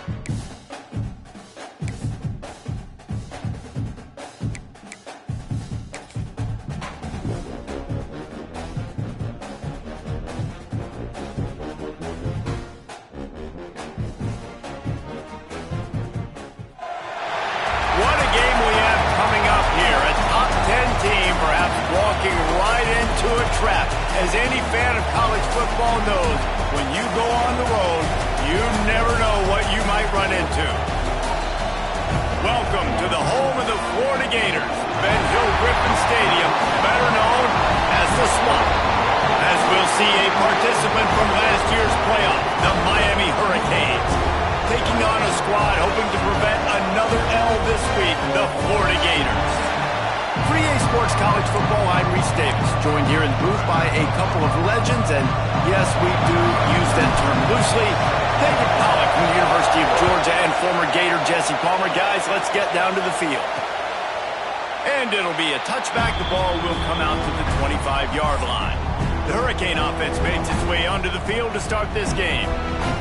What a game we have coming up here. A top 10 team perhaps walking right into a trap. As any fan of college football knows, when you go on the road, you never know what you might run into. Welcome to the home of the Florida Gators, Ben Hill Griffin Stadium, better known as the Swamp. As we'll see a participant from last year's playoff, the Miami Hurricanes, taking on a squad hoping to prevent another L this week, the Florida Gators. For EA Sports College Football, I'm Reese Davis, joined here in the booth by a couple of legends, and yes, we do use that term loosely. David Pollack from the University of Georgia and former Gator Jesse Palmer. Guys, let's get down to the field. And it'll be a touchback. The ball will come out to the 25-yard line. The Hurricane offense makes its way onto the field to start this game.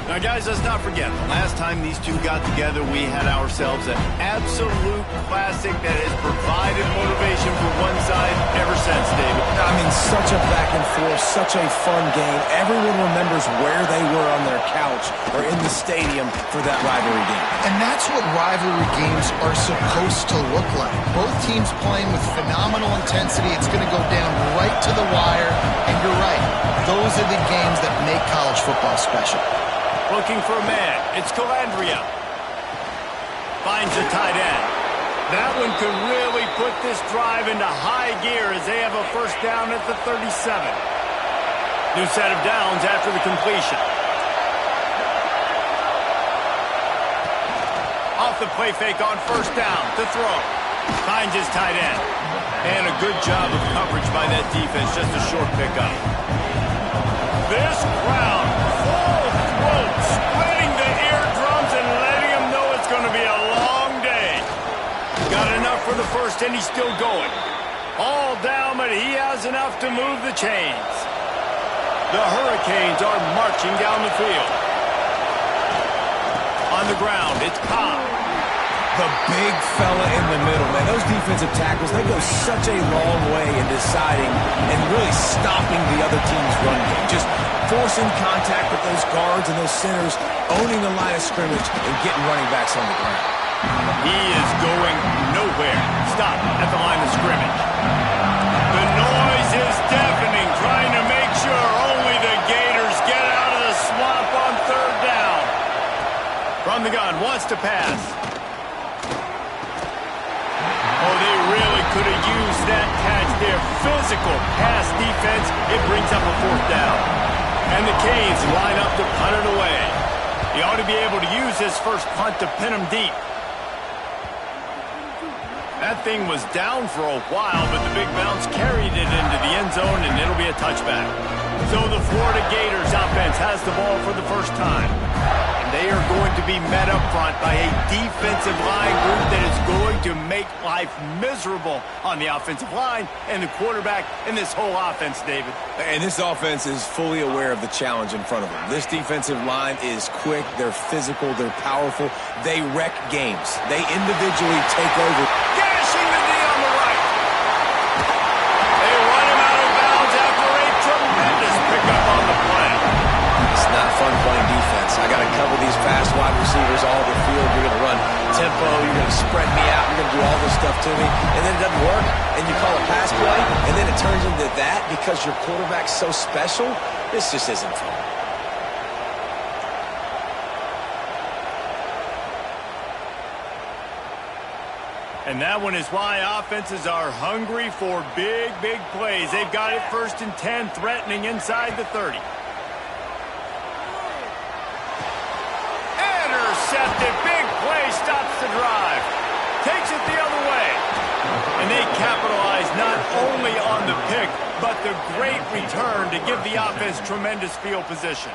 Now, guys, let's not forget, the last time these two got together, we had ourselves an absolute classic that has provided motivation for one side ever since, David. I mean, such a back and forth, such a fun game. Everyone remembers where they were on their couch or in the stadium for that rivalry game. And that's what rivalry games are supposed to look like. Both teams playing with phenomenal intensity. It's going to go down right to the wire. And you're right, those are the games that make college football special. Looking for a man. It's Calandria. Finds the tight end. That one could really put this drive into high gear as they have a first down at the 37. New set of downs after the completion. Off the play fake on first down to throw. Finds his tight end. And a good job of coverage by that defense. Just a short pickup. This crowd, full throat, splitting the eardrums and letting them know it's going to be a long day. Got enough for the first, and he's still going. All down, but he has enough to move the chains. The Hurricanes are marching down the field. On the ground, it's Cobb. The big fella in the middle, man. Those defensive tackles, they go such a long way in deciding and really stopping the other team's run game. Just forcing contact with those guards and those centers, owning the line of scrimmage, and getting running backs on the ground. He is going nowhere. Stop at the line of scrimmage. The noise is deafening, trying to make sure only the Gators get out of the swamp on third down. From the gun, wants to pass. Oh, they really could have used that catch there. Physical pass defense. It brings up a fourth down. And the Canes line up to punt it away. He ought to be able to use his first punt to pin him deep. That thing was down for a while, but the big bounce carried it into the end zone, and it'll be a touchback. So the Florida Gators offense has the ball for the first time. They are going to be met up front by a defensive line group that is going to make life miserable on the offensive line and the quarterback in this whole offense, David. And this offense is fully aware of the challenge in front of them. This defensive line is quick, they're physical, they're powerful. They wreck games. They individually take over. Gashing the knee on the right. They run him out of bounds after a tremendous pickup on the play. It's not fun playing defense. I got to cover these fast wide receivers all over the field. You're going to run tempo. You're going to spread me out. You're going to do all this stuff to me. And then it doesn't work, and you call a pass play, and then it turns into that because your quarterback's so special. This just isn't fun. And that one is why offenses are hungry for big, big plays. They've got it first and 10, threatening inside the 30. Intercepted. Big play. Stops the drive. Takes it the other way. And they capitalize not only on the pick, but the great return to give the offense tremendous field position.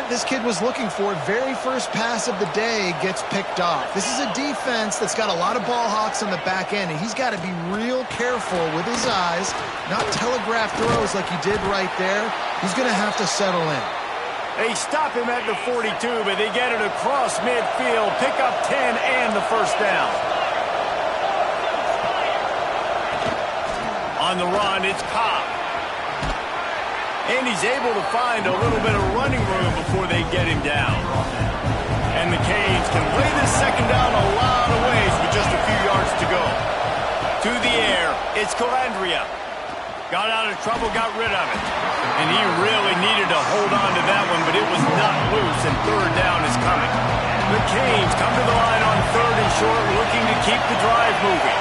what this kid was looking for. Very first pass of the day gets picked off. This is a defense that's got a lot of ball hawks on the back end, and he's got to be real careful with his eyes, not telegraph throws like he did right there. He's going to have to settle in. They stop him at the 42, but they get it across midfield, pick up 10 and the first down. On the run, it's Cobb. And he's able to find a little bit of running room before they get him down. And the Canes can lay this second down a lot of ways with just a few yards to go. To the air, it's Calandria. Got out of trouble, got rid of it. And he really needed to hold on to that one, but it was not loose, and third down is coming. The Canes come to the line on third and short, looking to keep the drive moving.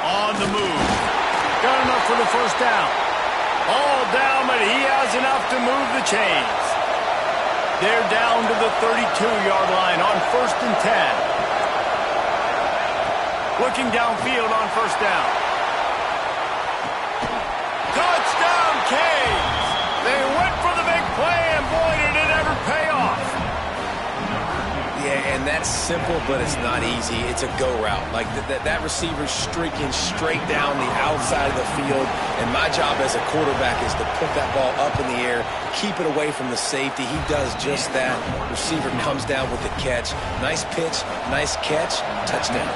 On the move. Got enough for the first down. All down, but he has enough to move the chains. They're down to the 32-yard line on 1st and 10. Looking downfield on first down. Touchdown, Canes! They went for the big play, and boy, did it ever pay off. Yeah, and that's simple, but it's not easy. It's a go route. Like that receiver's streaking straight down the outside of the field, and my job as a quarterback is to put that ball up in the air, keep it away from the safety. He does just that. Receiver comes down with the catch. Nice pitch, nice catch, touchdown.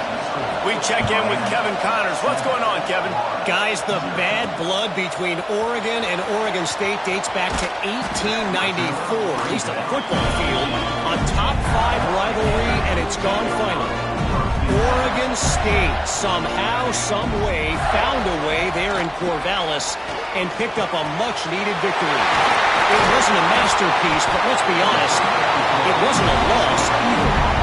We check in with Kevin Connors. What's going on, Kevin? Guys, the bad blood between Oregon and Oregon State dates back to 1894, at least on the football field, a top 5 rivalry, and it's gone finally. Oregon State somehow, some way, found a way there in Corvallis and picked up a much-needed victory. It wasn't a masterpiece, but let's be honest, it wasn't a loss either.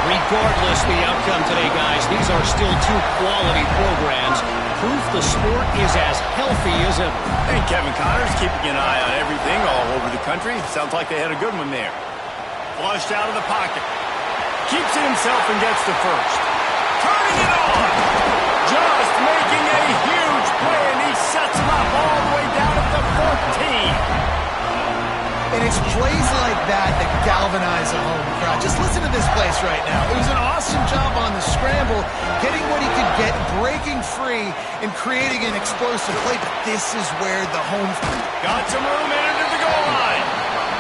Regardless the outcome today, guys, these are still two quality programs. Proof the sport is as healthy as ever. Hey, Kevin Connors keeping an eye on everything all over the country. Sounds like they had a good one there. Flushed out of the pocket. Keeps it himself and gets to first. Turning it on. Just making a huge play, and he sets him up all the way down at the 14. And it's plays like that that galvanize a home crowd. Just listen to this place right now. It was an awesome job on the scramble, getting what he could get, breaking free, and creating an explosive play. But this is where the home got some room in into the goal line.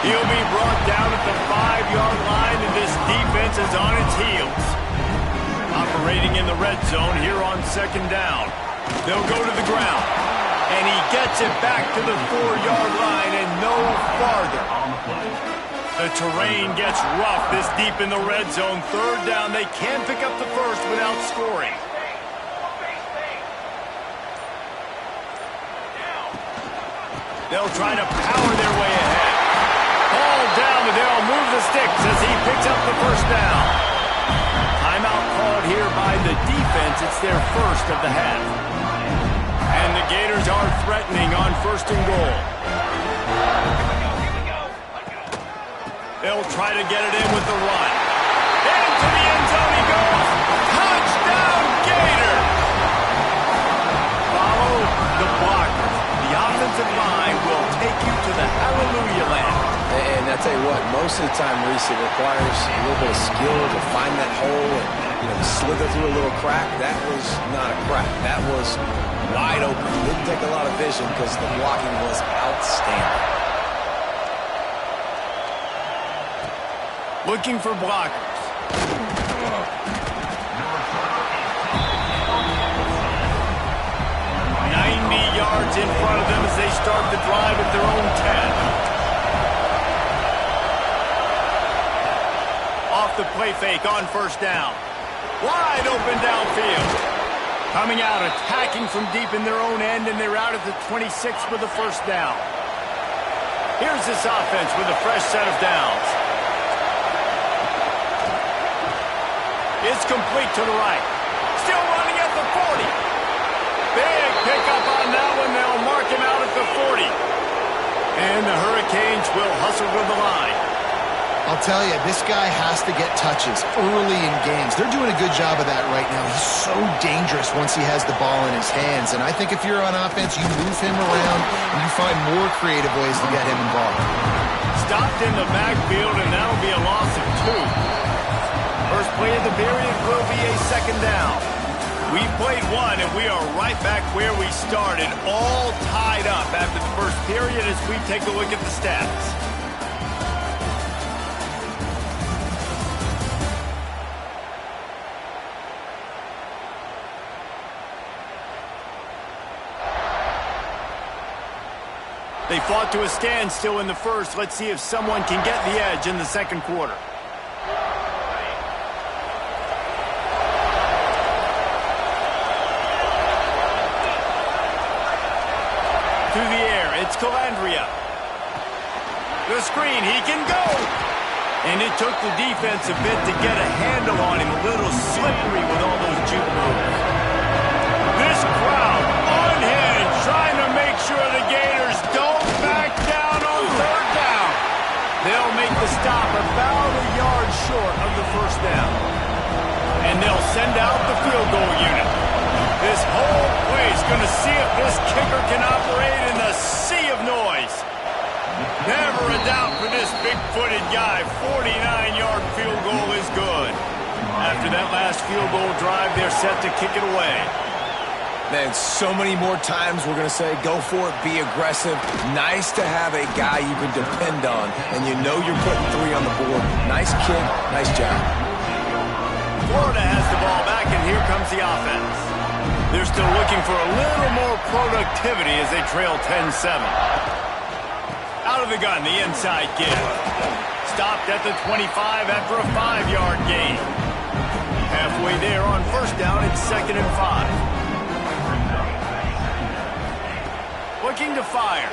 He'll be brought down at the 5-yard line, and this defense is on its heels. Operating in the red zone here on second down. They'll go to the ground. And he gets it back to the 4-yard line and no farther. The terrain gets rough this deep in the red zone. Third down, they can pick up the first without scoring. They'll try to power their way ahead. Ball down, but they'll move the sticks as he picks up the first down. Timeout called here by the defense. It's their first of the half. And the Gators are threatening on 1st and goal. They'll try to get it in with the run. Into the end zone he goes. Touchdown, Gators! Follow the blockers. The offensive line will take you to the hallelujah land. And I tell you what, most of the time, Reese, it requires a little bit of skill to find that hole and slither through a little crack. That was not a crack. That was wide open. Didn't take a lot of vision because the blocking was outstanding. Looking for blockers. 90 yards in front of them as they start the drive at their own 10. Off the play fake on first down. Wide open downfield. Coming out, attacking from deep in their own end, and they're out at the 26 for the first down. Here's this offense with a fresh set of downs. It's complete to the right. Still running at the 40. Big pickup on that one. They'll mark him out at the 40. And the Hurricanes will hustle to the line. I'll tell you, this guy has to get touches early in games. They're doing a good job of that right now. He's so dangerous once he has the ball in his hands. And I think if you're on offense, you move him around and you find more creative ways to get him involved. Stopped in the backfield, and that'll be a loss of 2. First play of the period will be a second down. We played 1, and we are right back where we started, all tied up after the first period as we take a look at the stats. They fought to a standstill in the first. Let's see if someone can get the edge in the second quarter. To the air, it's Calandria. The screen, he can go! And it took the defense a bit to get a handle on him. A little slippery with all those juke moves. This crowd unhinged, trying to make sure the Gators don't back down on third down. They'll make the stop about a yard short of the first down. And they'll send out the field goal unit. This whole place going to see if this kicker can operate in the sea of noise. Never a doubt for this big-footed guy. 49-yard field goal is good. After that last field goal drive, they're set to kick it away. Man, so many more times we're going to say, go for it, be aggressive. Nice to have a guy you can depend on, and you know you're putting 3 on the board. Nice kick, nice job. Florida has the ball back, and here comes the offense. They're still looking for a little more productivity as they trail 10-7. Out of the gun, the inside give. Stopped at the 25 after a 5-yard gain. Halfway there on first down, it's 2nd and 5. Looking to fire.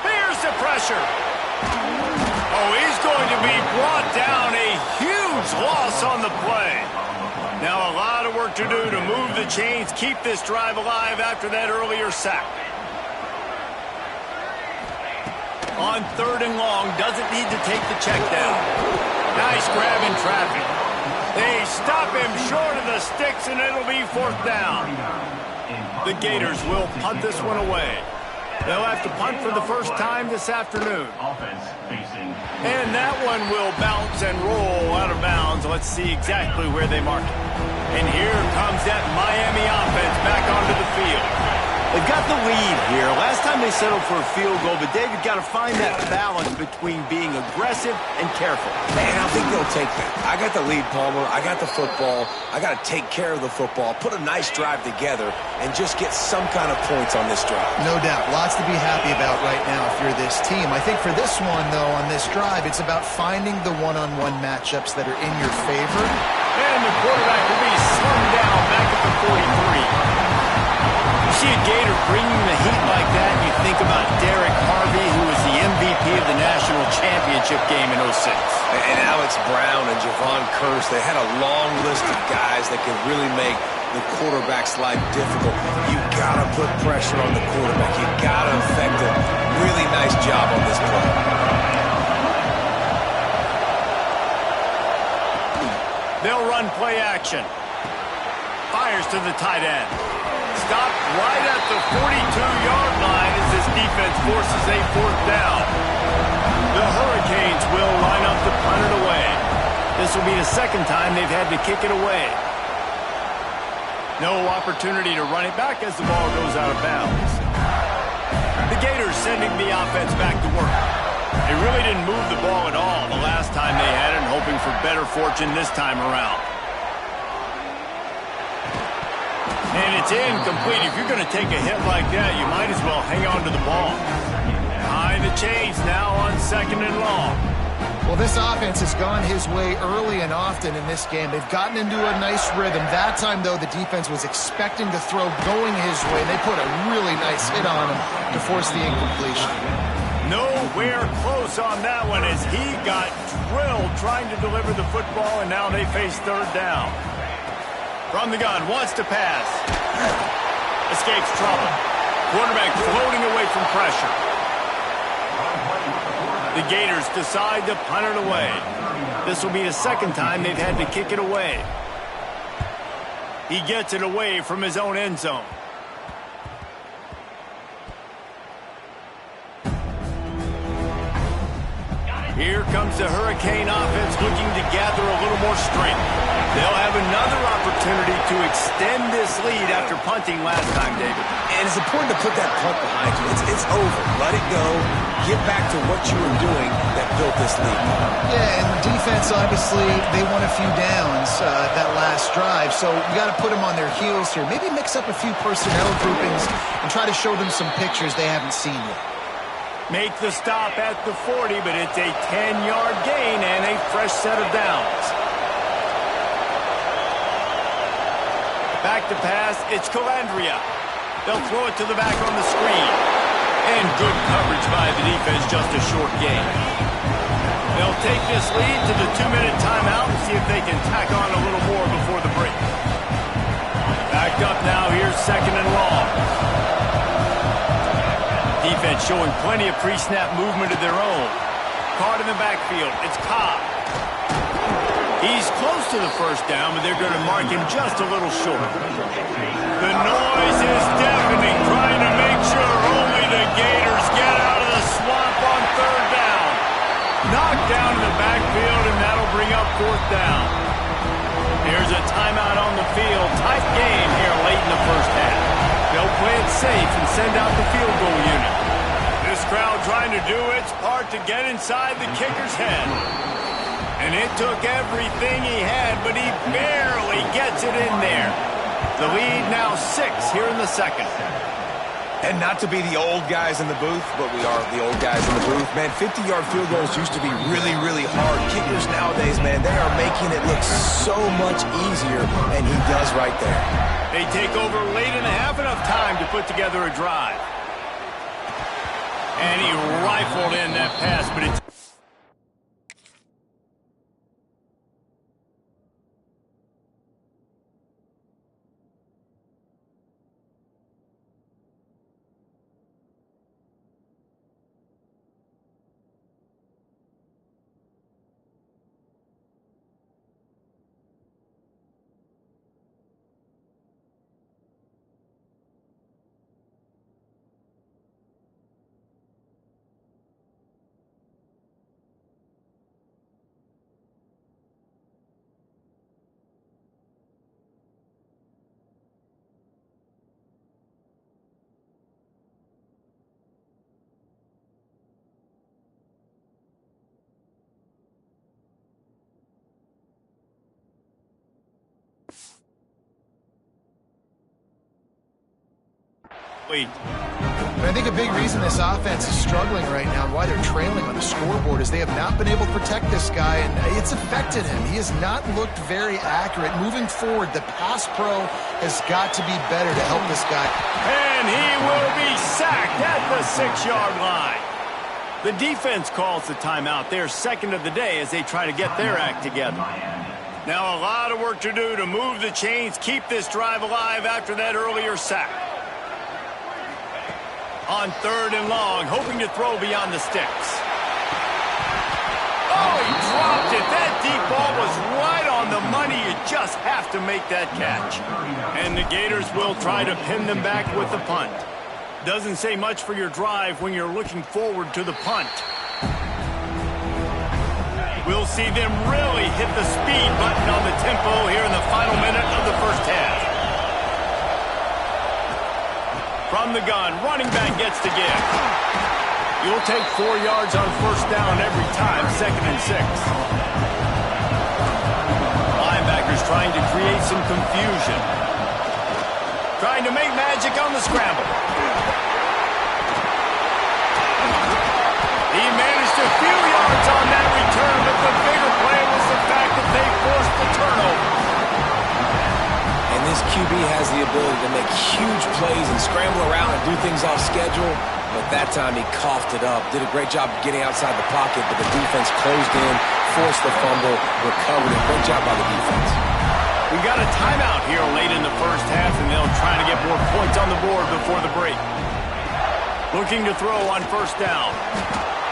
Here's the pressure. Oh, he's going to be brought down. A huge loss on the play. Now a lot of work to do to move the chains, keep this drive alive after that earlier sack. On 3rd and long, doesn't need to take the check down. Nice grab in traffic. They stop him short of the sticks, and it'll be 4th down. The Gators will punt this one away. They'll have to punt for the first time this afternoon. And that one will bounce and roll out of bounds. Let's see exactly where they mark it. And here comes that Miami offense back onto the field. They've got the lead here. Last time they settled for a field goal, but David got to find that balance between being aggressive and careful. Man, I think they'll take that. I got the lead, Palmer. I got the football. I got to take care of the football, put a nice drive together, and just get some kind of points on this drive. No doubt. Lots to be happy about right now if you're this team. I think for this one, though, on this drive, it's about finding the one-on-one matchups that are in your favor. And the quarterback will be slung down back at the 43. You see a Gator bringing the heat like that, and you think about Derek Harvey, who was the MVP of the national championship game in 06. And Alex Brown and Javon Curse, they had a long list of guys that could really make the quarterback's life difficult. You got to put pressure on the quarterback. You got to affect him. Really nice job on this play. They'll run play action. Fires to the tight end. Stopped right at the 42-yard line as this defense forces a 4th down. The Hurricanes will line up to punt it away. This will be the second time they've had to kick it away. No opportunity to run it back as the ball goes out of bounds. The Gators sending the offense back to work. They really didn't move the ball at all the last time they had it, and hoping for better fortune this time around. And it's incomplete. If you're going to take a hit like that, you might as well hang on to the ball. Behind the chains now on 2nd and long. Well, this offense has gone his way early and often in this game. They've gotten into a nice rhythm. That time, though, the defense was expecting to throw going his way. They put a really nice hit on him to force the incompletion. Nowhere close on that one as he got drilled trying to deliver the football, and now they face 3rd down. From the gun, wants to pass. Escapes trouble. Quarterback floating away from pressure. The Gators decide to punt it away. This will be the second time they've had to kick it away. He gets it away from his own end zone. Here comes the Hurricane offense looking to gather a little more strength. They'll have another opportunity to extend this lead after punting last time, David. And it's important to put that punt behind you. It's over. Let it go. Get back to what you were doing that built this lead. Yeah, and defense, obviously, they won a few downs that last drive, so you got to put them on their heels here. Maybe mix up a few personnel groupings and try to show them some pictures they haven't seen yet. Make the stop at the 40, but it's a 10-yard gain and a fresh set of downs. Back to pass, it's Calandria. They'll throw it to the back on the screen. And good coverage by the defense, just a short gain. They'll take this lead to the 2-minute timeout and see if they can tack on a little more before the break. Backed up now, here's second and long. Defense showing plenty of pre-snap movement of their own. Caught in the backfield, it's Cobb. He's close to the first down, but they're going to mark him just a little short. The noise is deafening, trying to make sure only the Gators get out of the swamp on third down. Knocked down in the backfield, and that'll bring up fourth down. There's a timeout on the field. Tight game here late in the first half. They'll play it safe and send out the field goal unit. This crowd trying to do its part to get inside the kicker's head. And it took everything he had, but he barely gets it in there. The lead now 6 here in the second. And not to be the old guys in the booth, but we are the old guys in the booth. Man, 50-yard field goals used to be really, really hard. Kickers nowadays, man, they are making it look so much easier, and he does right there. They take over late in the half, enough time to put together a drive. And he rifled in that pass, but it's... But I think a big reason this offense is struggling right now and why they're trailing on the scoreboard is they have not been able to protect this guy, and it's affected him. He has not looked very accurate. Moving forward, the pass pro has got to be better to help this guy. And he will be sacked at the 6-yard line. The defense calls the timeout. They're second of the day as they try to get their act together. Now a lot of work to do to move the chains, keep this drive alive after that earlier sack. On third and long, hoping to throw beyond the sticks. Oh, he dropped it. That deep ball was right on the money. You just have to make that catch. And the Gators will try to pin them back with the punt. Doesn't say much for your drive when you're looking forward to the punt. We'll see them really hit the speed button on the tempo here in the final minute of the first half. From the gun, running back gets to give. You'll take 4 yards on first down every time, 2nd and 6. Linebackers trying to create some confusion. Trying to make magic on the scramble. He managed a few yards on that return, but the bigger play was the fact that they forced the turnover. And this QB has the ability to make huge plays and scramble around and do things off schedule, but that time he coughed it up. Did a great job of getting outside the pocket, but the defense closed in, forced the fumble, recovered it. Great job by the defense. We got a timeout here late in the first half, and they'll try to get more points on the board before the break. Looking to throw on first down.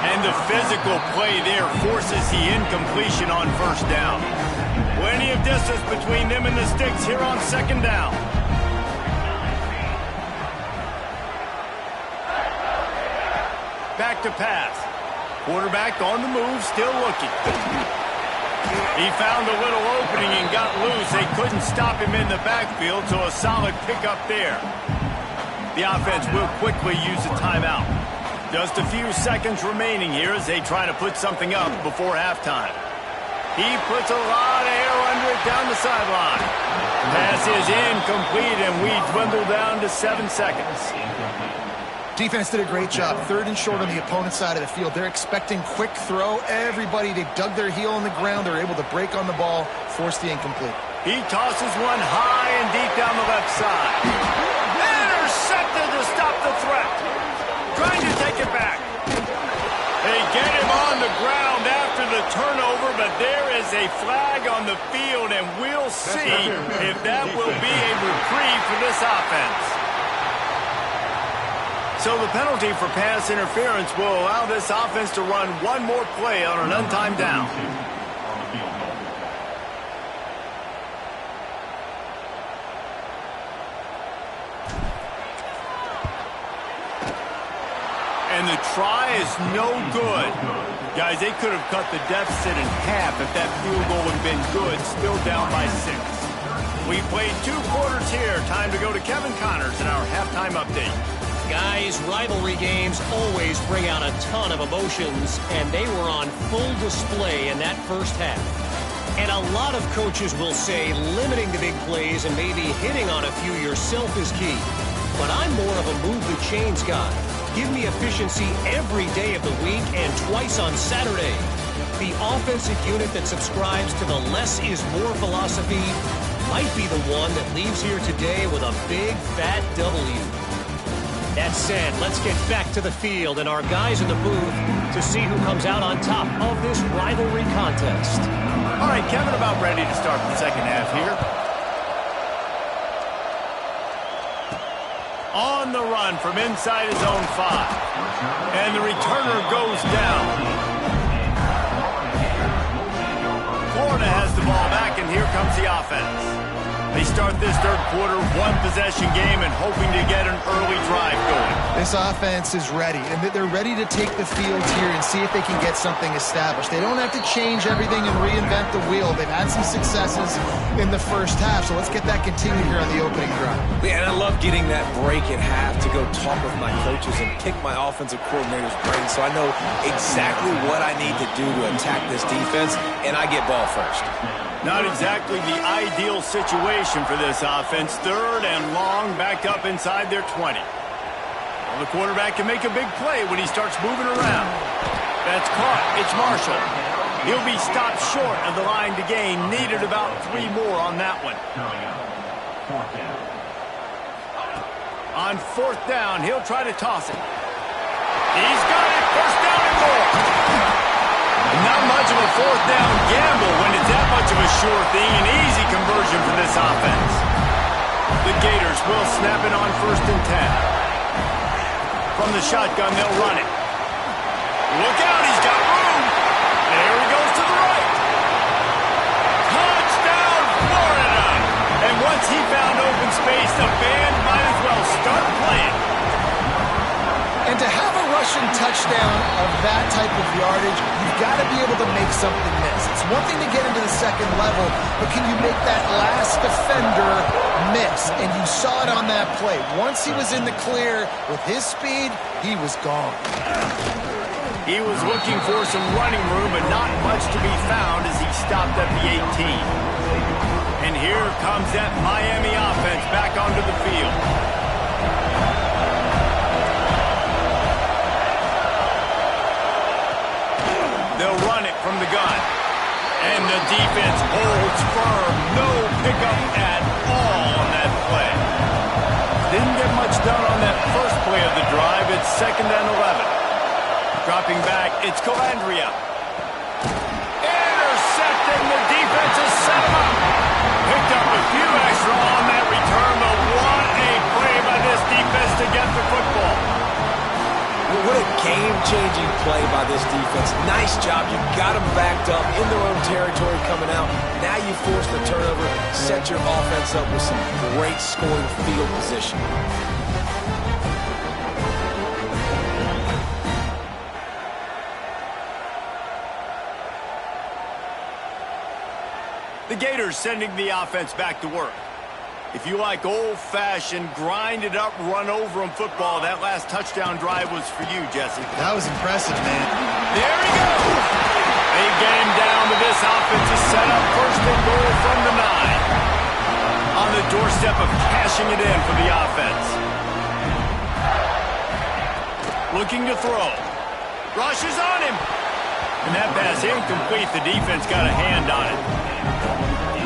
And the physical play there forces the incompletion on first down. Plenty of distance between them and the sticks here on second down. Back to pass. Quarterback on the move, still looking. He found a little opening and got loose. They couldn't stop him in the backfield, so a solid pickup there. The offense will quickly use a timeout. Just a few seconds remaining here as they try to put something up before halftime. He puts a lot of air under it down the sideline. Pass is incomplete, and we dwindle down to 7 seconds. Defense did a great job. 3rd and short on the opponent's side of the field. They're expecting quick throw. Everybody, they dug their heel in the ground. They're able to break on the ball, force the incomplete. He tosses one high and deep down the left side. Intercepted to stop the threat. Trying to take it back. They get him on the ground after the turnover, but there is a flag on the field, and we'll see if that will be a reprieve for this offense. So the penalty for pass interference will allow this offense to run one more play on an untimed down. And the try is no good. Guys, they could have cut the deficit in half if that field goal had been good, still down by 6. We played 2 quarters here. Time to go to Kevin Connors in our halftime update. Guys, rivalry games always bring out a ton of emotions, and they were on full display in that first half. And a lot of coaches will say limiting the big plays and maybe hitting on a few yourself is key. But I'm more of a move the chains guy. Give me efficiency every day of the week and twice on Saturday. The offensive unit that subscribes to the less is more philosophy might be the one that leaves here today with a big, fat W. That said, let's get back to the field and our guys in the booth to see who comes out on top of this rivalry contest. All right, Kevin, about ready to start the second half here. On the run from inside his own 5. And the returner goes down. Florida has the ball back, and here comes the offense. They start this third quarter, 1-possession game, and hoping to get an early drive going. This offense is ready, and they're ready to take the field here and see if they can get something established. They don't have to change everything and reinvent the wheel. They've had some successes in the first half, so let's get that continued here on the opening drive. Yeah, and I love getting that break at half to go talk with my coaches and pick my offensive coordinator's brain so I know exactly what I need to do to attack this defense, and I get ball first. Not exactly the ideal situation for this offense. 3rd and long, backed up inside their 20. Well, the quarterback can make a big play when he starts moving around. That's caught. It's Marshall. He'll be stopped short of the line to gain. Needed about 3 more on that one. On 4th down, he'll try to toss it. He's got it. 1st down and more. Not much of a 4th down gamble when it's that much of a sure thing. An easy conversion for this offense. The Gators will snap it on 1st and 10. From the shotgun, they'll run it. Look out, he's got room. There he goes to the right. Touchdown, Florida. And once he found open space, the band might as well start playing. And to have a rushing touchdown of that type of yardage, you've got to be able to make something miss. It's one thing to get into the second level, but can you make that last defender miss? And you saw it on that play. Once he was in the clear with his speed, he was gone. He was looking for some running room, but not much to be found as he stopped at the 18. And here comes that Miami offense back onto the field. They'll run it from the gun. And the defense holds firm. No pickup at all on that play. Didn't get much done on that first play of the drive. It's 2nd and 11. Dropping back, it's Calandria. Intercepted, and the defense has set him up. Picked up a few extra on that return, but what a play by this defense to get the football. What a game-changing play by this defense. Nice job. You got them backed up in their own territory coming out. Now you force the turnover, set your offense up with some great scoring field position. The Gators sending the offense back to work. If you like old-fashioned, grind-it-up, run-over-'em football, that last touchdown drive was for you, Jesse. That was impressive, man. There he goes! They get him down to this offense is set up. First and goal from the 9. On the doorstep of cashing it in for the offense. Looking to throw. Rushes on him. And that pass incomplete. The defense got a hand on it.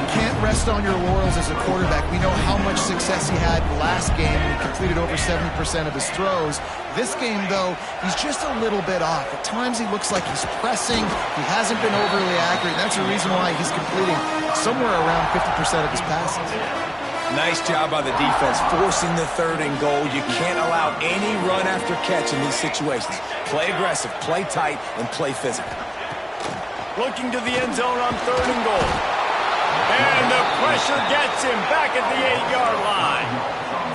Can't rest on your laurels as a quarterback. We know how much success he had last game. He completed over 70% of his throws. This game, though, he's just a little bit off. At times, he looks like he's pressing. He hasn't been overly accurate. That's the reason why he's completing somewhere around 50% of his passes. Nice job by the defense, forcing the 3rd and goal. You can't allow any run after catch in these situations. Play aggressive, play tight, and play physical. Looking to the end zone on 3rd and goal. And the pressure gets him back at the 8-yard line.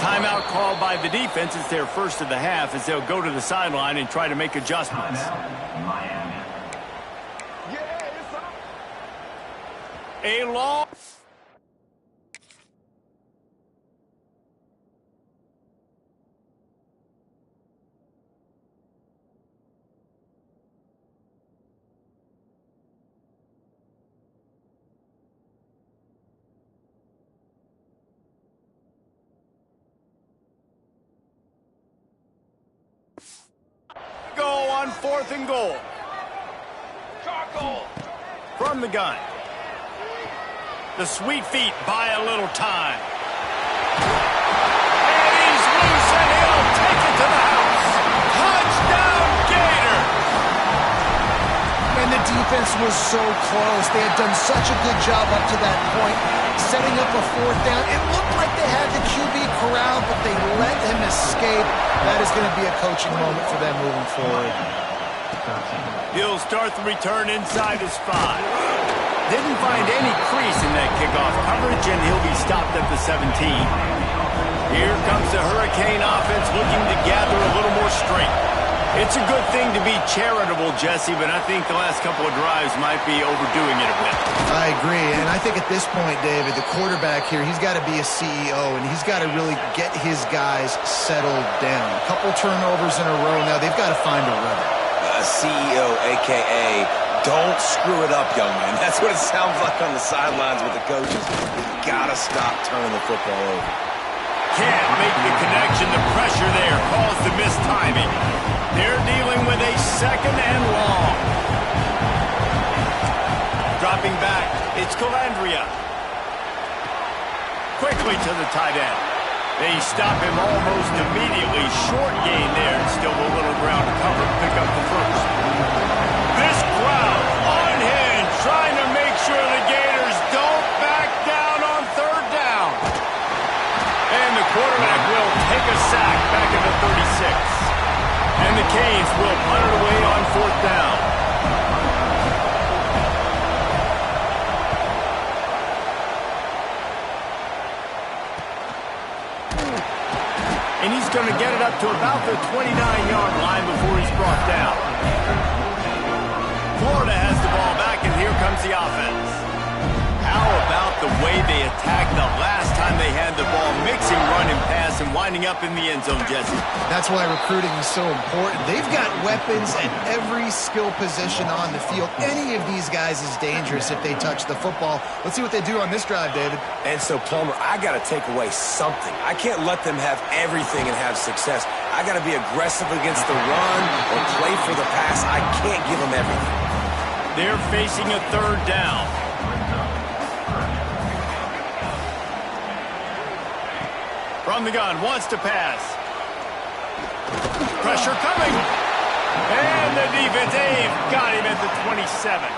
Timeout called by the defense. It's their first of the half as they'll go to the sideline and try to make adjustments. A long... go on 4th and goal. From the gun. The sweet feet buy a little time. And he's loose and he'll take it to the house. Touchdown, Gators! And the defense was so close. They had done such a good job up to that point, setting up a 4th down. It looked like they had the QB corralled, but they let him escape. That is going to be a coaching moment for them moving forward. He'll start the return inside his 5. Didn't find any crease in that kickoff coverage, and he'll be stopped at the 17. Here comes the Hurricane offense looking to gather a little more strength. It's a good thing to be charitable, Jesse, but I think the last couple of drives might be overdoing it a bit. I agree, and I think at this point, David, the quarterback here, he's got to be a CEO, and he's got to really get his guys settled down. A couple turnovers in a row now. They've got to find a rhythm. CEO, a.k.a. don't screw it up, young man. That's what it sounds like on the sidelines with the coaches. You've got to stop turning the football over. Can't make the connection. The pressure there caused the mistiming. They're dealing with a 2nd and long. Dropping back, it's Calandria. Quickly to the tight end. They stop him almost immediately. Short gain there, and still a little ground to cover. Pick up the 1st. This crowd on hand, trying to make sure the Gators don't back down on 3rd down. And the quarterback will take a sack back at the 36. And the Canes will punt it away on 4th down. And he's going to get it up to about the 29-yard line before he's brought down. Florida has the ball back, and here comes the offense. How about the way they attacked the last time they had the ball, mixing run and pass and winding up in the end zone, Jesse? That's why recruiting is so important. They've got weapons at every skill position on the field. Any of these guys is dangerous if they touch the football. Let's see what they do on this drive, David. And so, Plummer, I got to take away something. I can't let them have everything and have success. I got to be aggressive against the run or play for the pass. I can't give them everything. They're facing a 3rd down. From the gun, wants to pass. Pressure coming. And the defense, they've got him at the 27.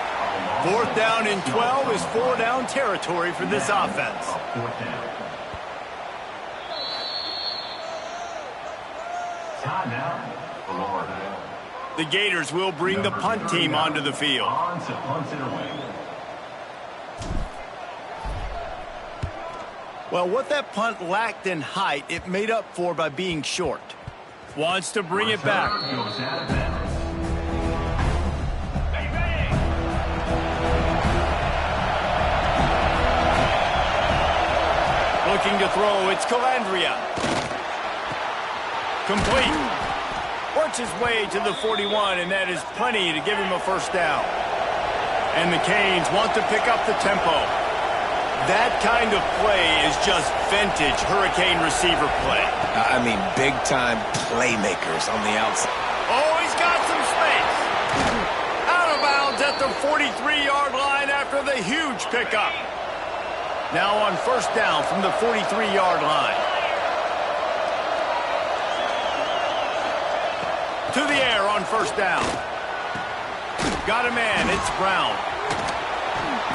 4th down and 12 is 4-down territory for this offense. Timeout, Florida. The Gators will bring the punt team onto the field. Well, what that punt lacked in height, it made up for by being short. Wants to bring it back. Looking to throw, it's Calandria. Complete. Works his way to the 41, and that is plenty to give him a first down. And the Canes want to pick up the tempo. That kind of play is just vintage Hurricane receiver play. I mean, big-time playmakers on the outside. Oh, he's got some space. Out of bounds at the 43-yard line after the huge pickup. Now on first down from the 43-yard line. To the air on first down. Got a man, it's Brown.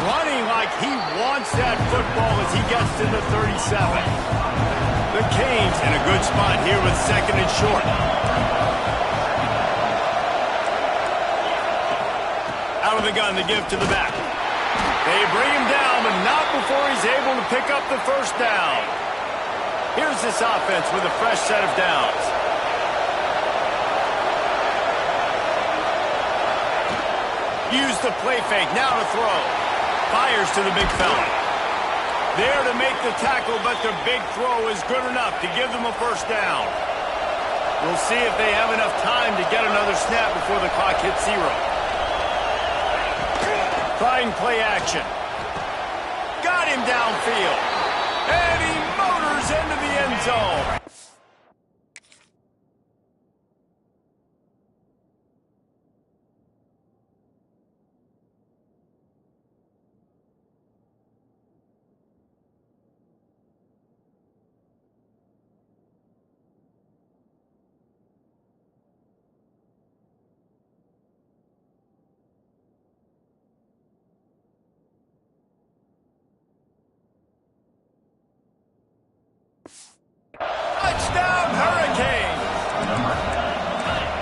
Running like he wants that football as he gets to the 37. The Canes in a good spot here with second and short. Out of the gun, the give to the back. They bring him down, but not before he's able to pick up the first down. Here's this offense with a fresh set of downs. Use the play fake, now to throw. Fires to the big fella. There to make the tackle, but the big throw is good enough to give them a first down. We'll see if they have enough time to get another snap before the clock hits 0. Trying play action. Got him downfield. And he motors into the end zone. Touchdown, Hurricane!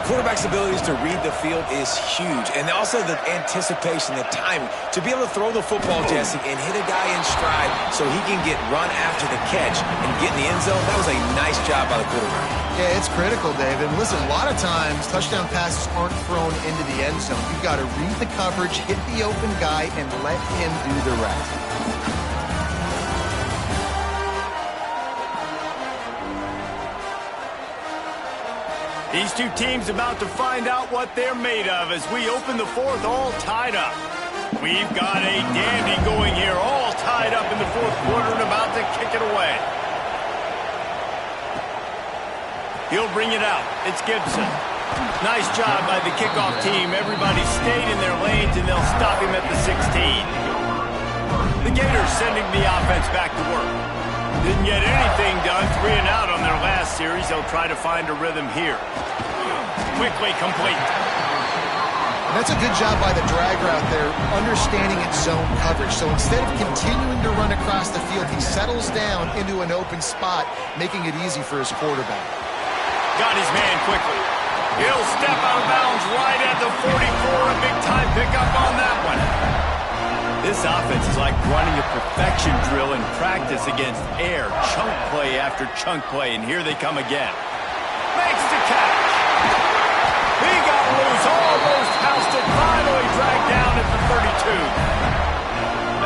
Quarterback's abilities to read the field is huge, and also the anticipation, the timing. To be able to throw the football, Jesse, and hit a guy in stride so he can get run after the catch and get in the end zone, that was a nice job by the quarterback. Yeah, it's critical, David. And listen, a lot of times, touchdown passes aren't thrown into the end zone. You've got to read the coverage, hit the open guy, and let him do the rest. These two teams about to find out what they're made of as we open the fourth, all tied up. We've got a dandy going here, all tied up in the fourth quarter and about to kick it away. He'll bring it out. It's Gibson. Nice job by the kickoff team. Everybody stayed in their lanes, and they'll stop him at the 16. The Gators sending the offense back to work. Didn't get anything done, 3 and out on their last series. They'll try to find a rhythm here. Quickly complete. And that's a good job by the drag route there, understanding its zone coverage. So instead of continuing to run across the field, he settles down into an open spot, making it easy for his quarterback. Got his man quickly. He'll step out of bounds right at the 44. A big-time pickup on that one. This offense is like running a perfection drill in practice against air. Chunk play after chunk play, and here they come again. Makes the catch. He got loose, almost housed it, finally dragged down at the 32.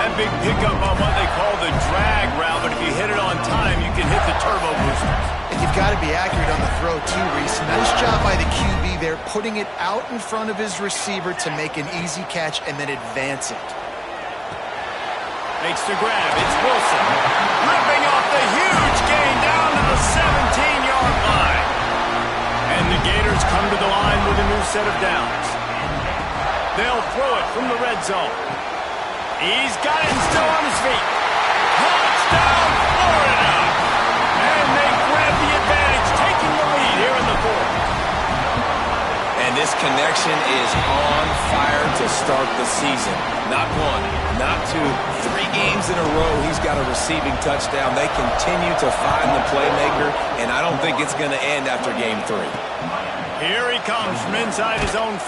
That big pickup on what they call the drag route, but if you hit it on time, you can hit the turbo boosters. And you've got to be accurate on the throw, too, Reese. Nice job by the QB there, putting it out in front of his receiver to make an easy catch and then advance it. Makes the grab. It's Wilson. Ripping off the huge gain down to the 17-yard line. And the Gators come to the line with a new set of downs. They'll throw it from the red zone. He's got it and still on his feet. Touchdown, Florida! And they grab the advantage, taking the lead here in the fourth. And this connection is on fire to start the season. Not one, not two, 3 games in a row he's got a receiving touchdown. They continue to find the playmaker, and I don't think it's going to end after game 3. Here he comes from inside his own 5.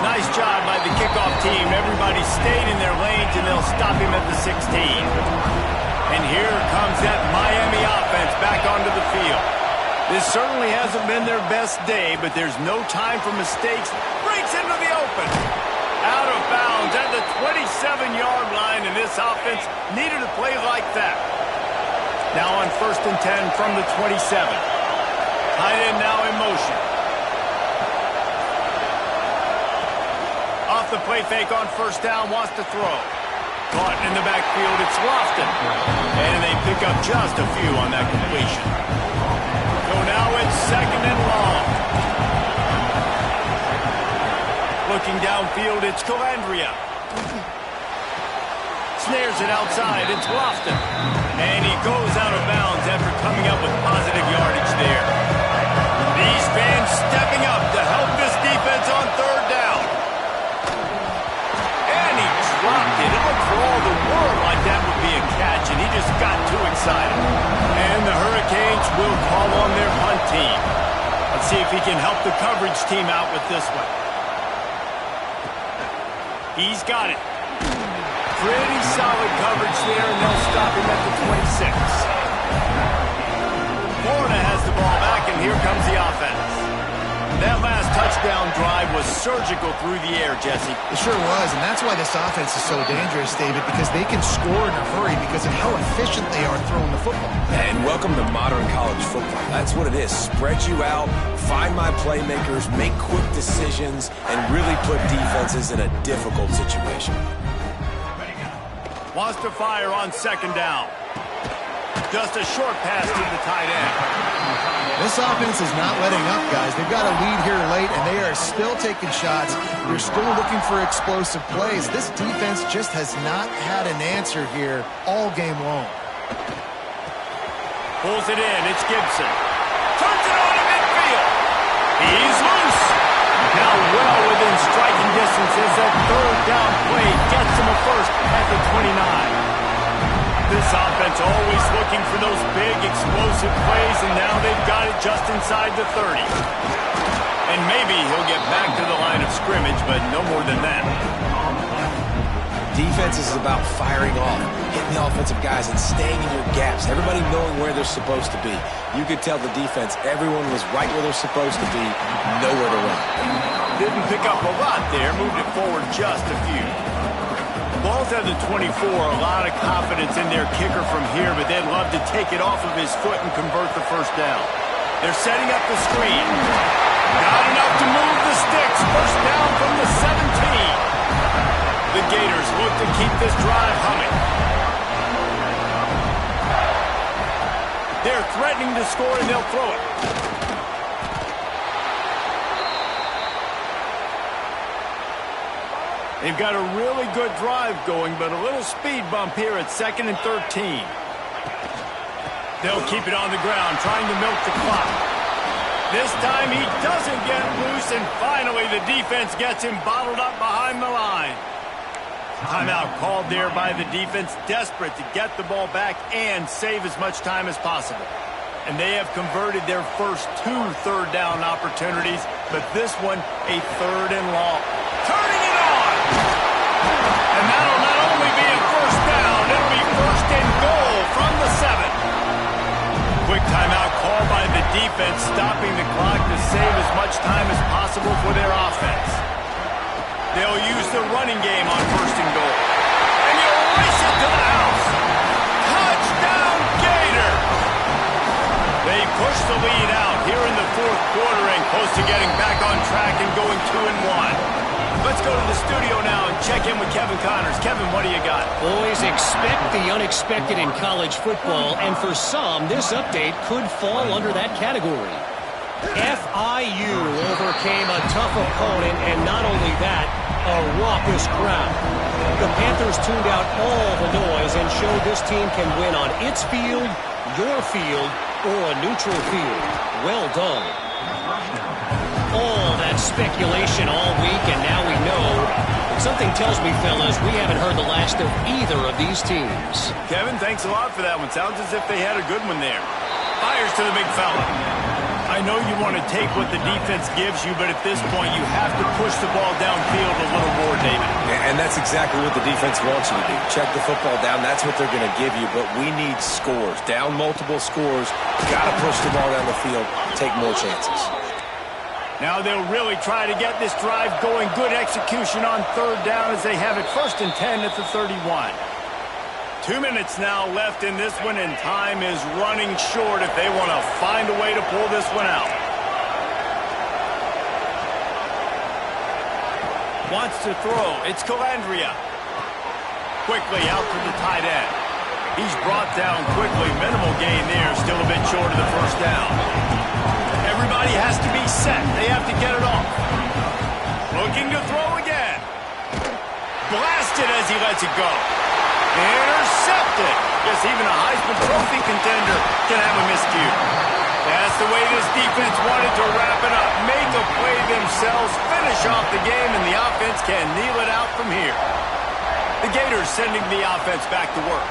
Nice job by the kickoff team. Everybody stayed in their lanes, and they'll stop him at the 16. And here comes that Miami offense back onto the field. This certainly hasn't been their best day, but there's no time for mistakes. Breaks into the open. Out of bounds at the 27-yard line, and this offense needed a play like that. Now on 1st and 10 from the 27. Tight end now in motion. Off the play fake on 1st down, wants to throw. Caught in the backfield, it's Lofton. And they pick up just a few on that completion. So now it's 2nd and long. Looking downfield, it's Calandria. Snares it outside, it's Lofton. And he goes out of bounds after coming up with positive yardage there. These fans stepping up to help this defense on 3rd down. And he dropped it. It looked for all the world like that would be a catch, and he just got too excited. And the Hurricanes will call on their punt team. Let's see if he can help the coverage team out with this one. He's got it. Pretty solid coverage there, and they'll stop him at the 26. Florida has the ball back, and here comes the offense. That last touchdown drive was surgical through the air, Jesse. It sure was, and that's why this offense is so dangerous, David, because they can score in a hurry because of how efficient they are throwing the football. And welcome to modern college football. That's what it is. Spread you out, find my playmakers, make quick decisions, and really put defenses in a difficult situation. Wants to fire on 2nd down. Just a short pass to the tight end. This offense is not letting up, guys. They've got a lead here late, and they are still taking shots. They're still looking for explosive plays. This defense just has not had an answer here all game long. Pulls it in. It's Gibson. Turns it on to midfield. He's loose. Now well within striking distance as that 3rd down play gets him a first at the 29. This offense always looking for those big, explosive plays, and now they've got it just inside the 30. And maybe he'll get back to the line of scrimmage, but no more than that. Defense is about firing off, hitting the offensive guys, and staying in your gaps. Everybody knowing where they're supposed to be. You could tell the defense, everyone was right where they're supposed to be, nowhere to run. Didn't pick up a lot there, moved it forward just a few. Ball's at the 24, a lot of confidence in their kicker from here, but they'd love to take it off of his foot and convert the 1st down. They're setting up the screen. Got enough to move the sticks. 1st down from the 17. The Gators look to keep this drive humming. They're threatening to score, and they'll throw it. They've got a really good drive going, but a little speed bump here at 2nd and 13. They'll keep it on the ground, trying to milk the clock. This time he doesn't get loose, and finally the defense gets him bottled up behind the line. Timeout called there by the defense, desperate to get the ball back and save as much time as possible. And they have converted their first 2 3rd down opportunities, but this one a 3rd and long. Turning it on! And that'll not only be a 1st down, it'll be 1st and goal from the 7. Quick timeout called by the defense, stopping the clock to save as much time as possible for their offense. They'll use the running game on 1st and goal. And he'll race it to the house. Touchdown, Gators! They push the lead out here in the 4th quarter and close to getting back on track and going 2-1. Let's go to the studio now and check in with Kevin Connors. Kevin, what do you got? Boys, expect the unexpected in college football, and for some, this update could fall under that category. FIU overcame a tough opponent, and not only that, a raucous crowd. The Panthers tuned out all the noise and showed this team can win on its field, your field, or a neutral field. Well done. All that speculation all week, and now we know. Something tells me, fellas, we haven't heard the last of either of these teams. Kevin, thanks a lot for that one. Sounds as if they had a good one there. Fires to the big fella. I know you want to take what the defense gives you, but at this point, you have to push the ball downfield a little more, David. And that's exactly what the defense wants you to do. Check the football down. That's what they're going to give you, but we need scores. Down multiple scores, got to push the ball down the field, take more chances. Now they'll really try to get this drive going. Good execution on third down as they have it 1st and 10 at the 31. 2 minutes now left in this one, and time is running short if they want to find a way to pull this one out. Wants to throw. It's Calandria. Quickly out to the tight end. He's brought down quickly. Minimal gain there. Still a bit short of the 1st down. Everybody has to be set. They have to get it off. Looking to throw again. Blasted as he lets it go. Intercepted. Guess even a Heisman Trophy contender can have a miscue. That's the way this defense wanted to wrap it up. Make a play themselves, finish off the game, and the offense can kneel it out from here. The Gators sending the offense back to work.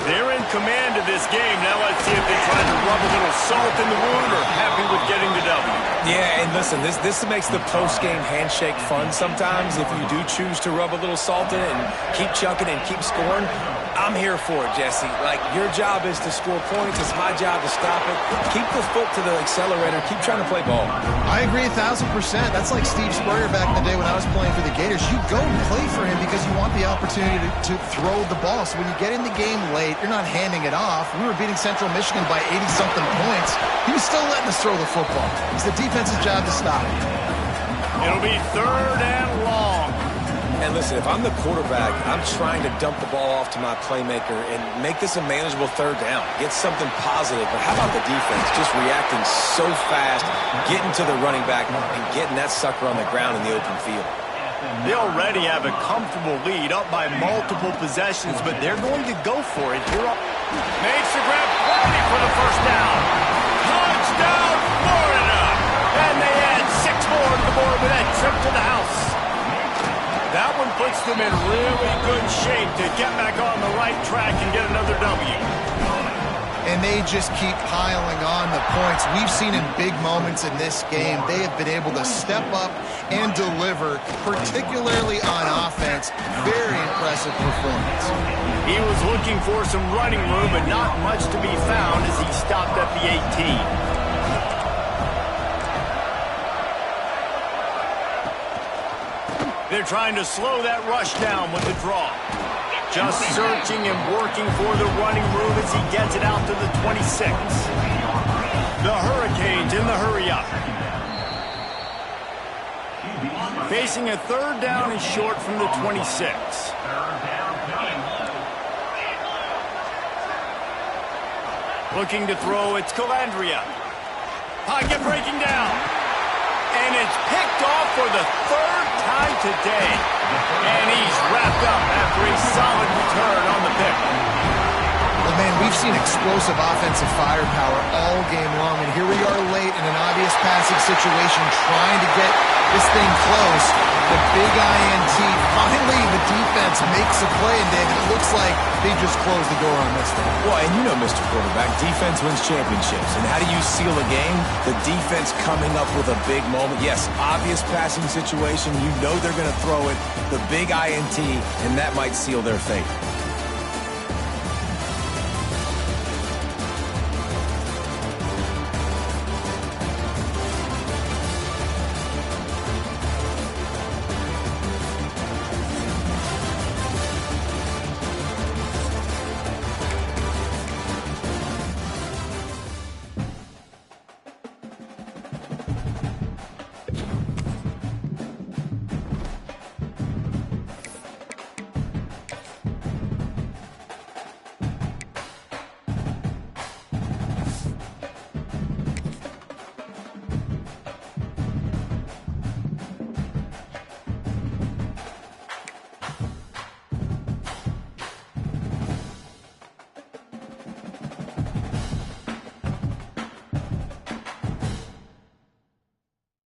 They're in command of this game. Now let's see if they try to rub a little salt in the wound or happy with getting the W. Yeah, and listen, this makes the post-game handshake fun sometimes. If you do choose to rub a little salt in it and keep chucking and keep scoring, I'm here for it, Jesse. Like, your job is to score points. It's my job to stop it. Keep the foot to the accelerator. Keep trying to play ball. I agree 1,000%. That's like Steve Spurrier back in the day when I was playing for the Gators. You go and play for him because you want the opportunity to throw the ball. So when you get in the game late, you're not handing it off. We were beating Central Michigan by 80-something points. He was still letting us throw the football. It's the defense's job to stop it. It'll be 3rd and long. And listen, if I'm the quarterback, I'm trying to dump the ball off to my playmaker and make this a manageable 3rd down. Get something positive. But how about the defense just reacting so fast, getting to the running back, and getting that sucker on the ground in the open field? They already have a comfortable lead, up by multiple possessions, but they're going to go for it here. Makes the grab, ready for the 1st down. Touchdown, Florida! And they add 6 more to the board with that trip to the house. That one puts them in really good shape to get back on the right track and get another W. And they just keep piling on the points. We've seen in big moments in this game, they have been able to step up and deliver, particularly on offense. Very impressive performance. He was looking for some running room, but not much to be found as he stopped at the 18. They're trying to slow that rush down with the draw. Just searching and working for the running room as he gets it out to the 26. The Hurricanes in the hurry-up. Facing a 3rd down and short from the 26. Looking to throw, it's Calandria. Pocket breaking down. And it's picked off for the 3rd time today. And he's wrapped up after a solid return on the pick. Well, man, we've seen explosive offensive firepower all game long, and here we are late in an obvious passing situation trying to get this thing close. The big INT, finally the defense makes a play, and David, it looks like they just closed the door on this thing. Well, and you know, Mr. Quarterback, defense wins championships. And how do you seal a game? The defense coming up with a big moment. Yes, obvious passing situation. You know they're going to throw it. The big INT, and that might seal their fate.